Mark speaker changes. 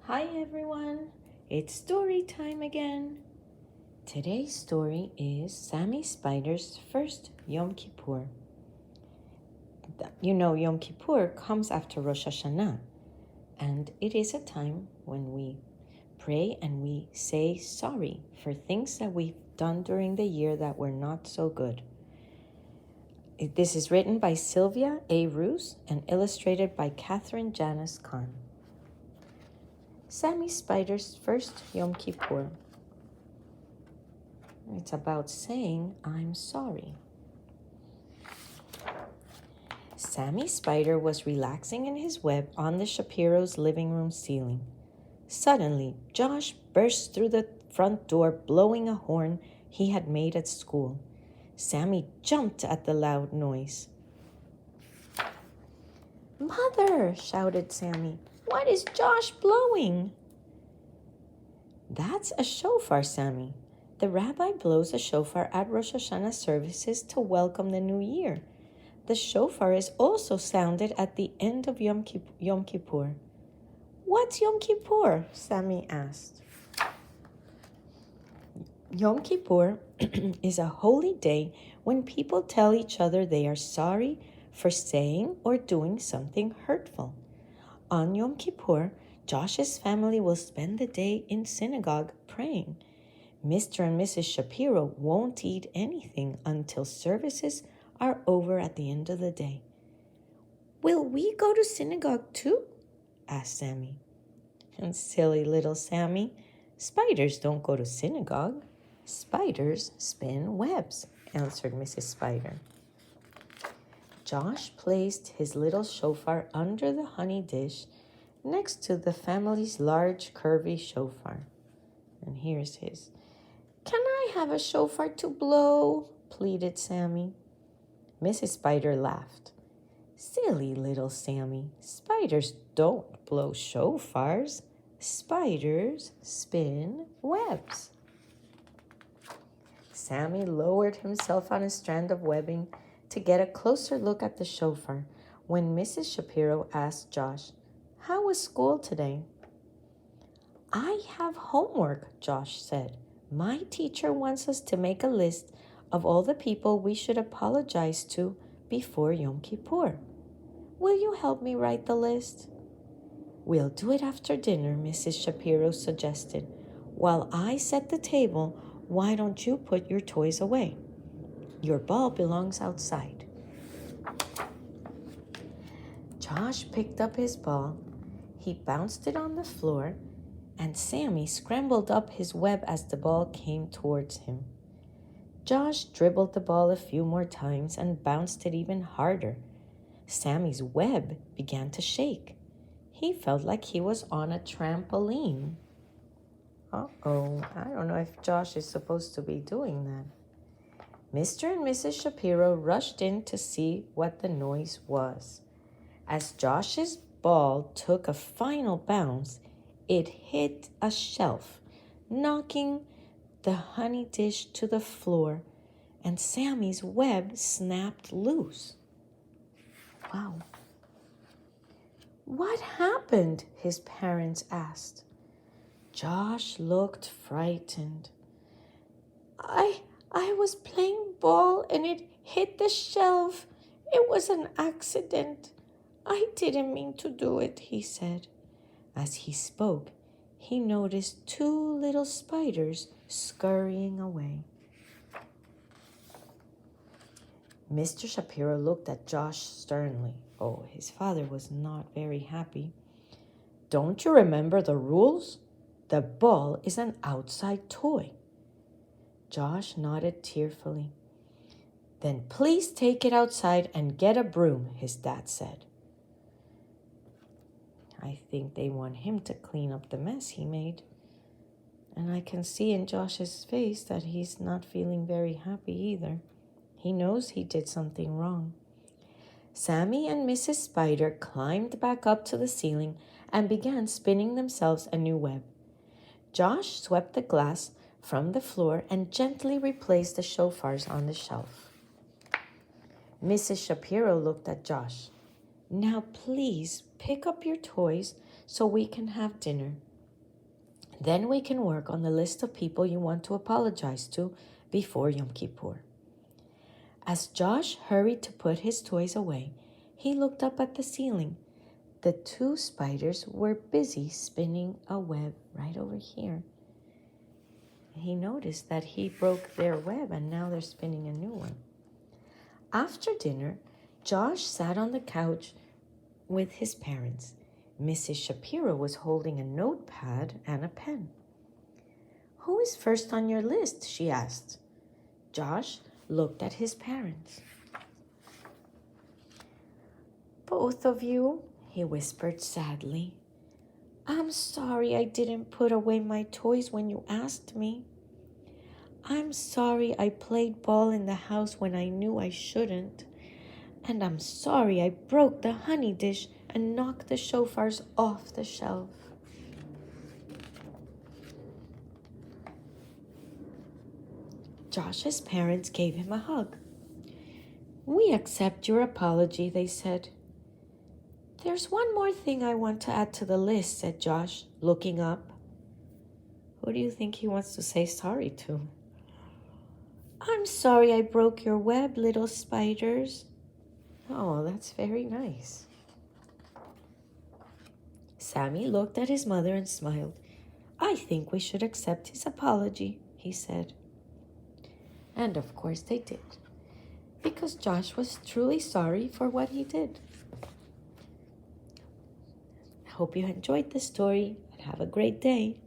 Speaker 1: Hi everyone, it's story time again. Today's story is Sammy Spider's first Yom Kippur. You know, Yom Kippur comes after Rosh Hashanah, and it is a time when we pray and we say sorry for things that we've done during the year that were not so good. This is written by Sylvia A. Roos and illustrated by Catherine Janice Kahn. Sammy Spider's first Yom Kippur. It's about saying, I'm sorry. Sammy Spider was relaxing in his web on the Shapiro's living room ceiling. Suddenly, Josh burst through the front door, blowing a horn he had made at school. Sammy jumped at the loud noise. "Mother!" shouted Sammy. "What is Josh blowing?" "That's a shofar, Sammy. The rabbi blows a shofar at Rosh Hashanah services to welcome the new year. The shofar is also sounded at the end of Yom Kippur. "What's Yom Kippur?" Sammy asked. Yom Kippur is a holy day when people tell each other they are sorry for saying or doing something hurtful. On Yom Kippur, Josh's family will spend the day in synagogue praying. Mr. and Mrs. Shapiro won't eat anything until services are over at the end of the day. "Will we go to synagogue too?" asked Sammy. And silly little Sammy, spiders don't go to synagogue. Spiders spin webs, answered Mrs. Spider. Josh placed his little shofar under the honey dish next to the family's large curvy shofar. And here's his. "Can I have a shofar to blow?" pleaded Sammy. Mrs. Spider laughed. "Silly little Sammy, spiders don't blow shofars. Spiders spin webs." Sammy lowered himself on a strand of webbing to get a closer look at the shofar when Mrs. Shapiro asked Josh, "How was school today?" "I have homework," Josh said. "My teacher wants us to make a list of all the people we should apologize to before Yom Kippur. Will you help me write the list?" "We'll do it after dinner," Mrs. Shapiro suggested. "While I set the table, why don't you put your toys away? Your ball belongs outside." Josh picked up his ball. He bounced it on the floor, and Sammy scrambled up his web as the ball came towards him. Josh dribbled the ball a few more times and bounced it even harder. Sammy's web began to shake. He felt like he was on a trampoline. I don't know if Josh is supposed to be doing that. Mr. and Mrs. Shapiro rushed in to see what the noise was. As Josh's ball took a final bounce, it hit a shelf, knocking the honey dish to the floor, and Sammy's web snapped loose. Wow. "What happened?" his parents asked. Josh looked frightened. I was playing ball and it hit the shelf. It was an accident. I didn't mean to do it," he said. As he spoke, he noticed two little spiders scurrying away. Mr. Shapiro looked at Josh sternly. Oh, his father was not very happy. "Don't you remember the rules? The ball is an outside toy." Josh nodded tearfully. "Then please take it outside and get a broom," his dad said. I think they want him to clean up the mess he made. And I can see in Josh's face that he's not feeling very happy either. He knows he did something wrong. Sammy and Mrs. Spider climbed back up to the ceiling and began spinning themselves a new web. Josh swept the glass from the floor and gently replaced the shofars on the shelf. Mrs. Shapiro looked at Josh. "Now please pick up your toys so we can have dinner. Then we can work on the list of people you want to apologize to before Yom Kippur. As Josh hurried to put his toys away, he looked up at the ceiling. The two spiders were busy spinning a web right over here. He noticed that he broke their web and now they're spinning a new one. After dinner, Josh sat on the couch with his parents. Mrs. Shapiro was holding a notepad and a pen. "Who is first on your list?" she asked. Josh looked at his parents. "Both of you," he whispered sadly. "I'm sorry I didn't put away my toys when you asked me. I'm sorry I played ball in the house when I knew I shouldn't. And I'm sorry I broke the honey dish and knocked the shofars off the shelf." Josh's parents gave him a hug. "We accept your apology," they said. "There's one more thing I want to add to the list," said Josh, looking up. Who do you think he wants to say sorry to? "I'm sorry I broke your web, little spiders." Oh, that's very nice. Sammy looked at his mother and smiled. "I think we should accept his apology," he said. And of course they did, because Josh was truly sorry for what he did. I hope you enjoyed the story and have a great day.